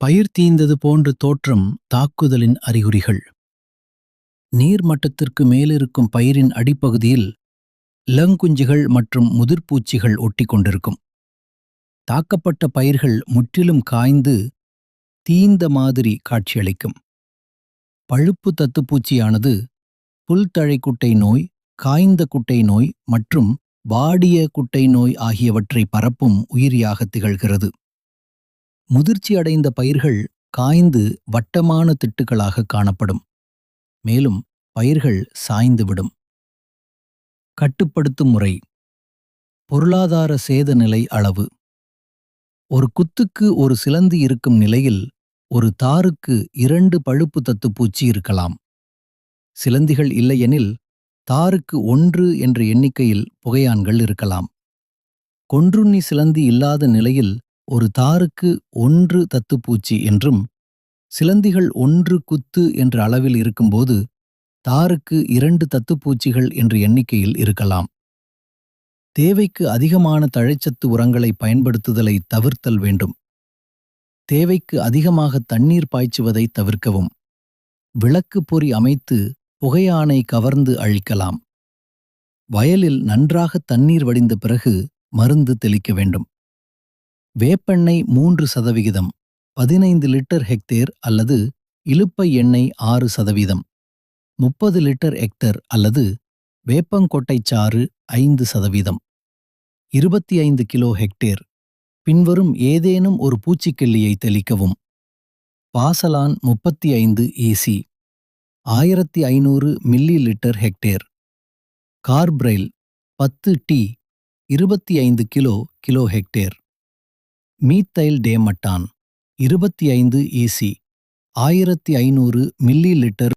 பயிர் தீய்ந்தது போன்று தோற்றம் தாக்குதலின் அறிகுறிகள். நீர்மட்டத்திற்கு மேலிருக்கும் பயிரின் அடிப்பகுதியில் இளங்குஞ்சுகள் மற்றும் முதிர்பூச்சிகள் ஒட்டிக்கொண்டிருக்கும். தாக்கப்பட்ட பயிர்கள் முற்றிலும் காய்ந்து தீய்ந்த மாதிரி காட்சியளிக்கும். பழுப்பு தத்துப்பூச்சியானது புல்தழைக்குட்டை நோய், காய்ந்த குட்டை நோய் மற்றும் வாடிய குட்டை நோய் ஆகியவற்றை பரப்பும் உயிரியாக திகழ்கிறது. முதிர்ச்சி அடைந்த பயிர்கள் காய்ந்து வட்டமான திட்டுகளாக காணப்படும். மேலும் பயிர்கள் சாய்ந்துவிடும். கட்டுப்படுத்தும் முறை. பொருளாதார சேத நிலை அளவு. ஒரு குத்துக்கு ஒரு சிலந்தி இருக்கும் நிலையில் ஒரு தாருக்கு 2 பழுப்பு தத்துப்பூச்சி இருக்கலாம். சிலந்திகள் இல்லையெனில் தாருக்கு 1 என்ற எண்ணிக்கையில் புகையான்கள் இருக்கலாம். கொன்றுண்ணி சிலந்தி இல்லாத நிலையில் ஒரு தாருக்கு 1 தத்துப்பூச்சி என்றும், சிலந்திகள் 1 குத்து என்ற அளவில் இருக்கும்போது தாருக்கு 2 தத்துப்பூச்சிகள் என்ற எண்ணிக்கையில் இருக்கலாம். தேவைக்கு அதிகமான தழைச்சத்து உரங்களை பயன்படுத்துதலை தவிர்த்தல் வேண்டும். தேவைக்கு அதிகமாக தண்ணீர் பாய்ச்சுவதை தவிர்க்கவும். விளக்கு பொறி அமைத்து புகையானை கவர்ந்து அழிக்கலாம். வயலில் நன்றாக தண்ணீர் வடிந்த பிறகு மருந்து தெளிக்க வேண்டும். வேப்பெண்ணெய் 3% 15 லிட்டர் ஹெக்டேர் அல்லது இலுப்பை எண்ணெய் 6%, 30 லிட்டர் ஹெக்டர் அல்லது வேப்பங்கொட்டைச்சாறு 5%, 25 கிலோ ஹெக்டேர். பின்வரும் ஏதேனும் ஒரு பூச்சிக்கொல்லியை தெளிக்கவும். Phosalone 35 EC 1500 millilitre hectare. Carbaryl 10 D 25 kilo hectare. Methyl demeton 25 EC 1500 milli litre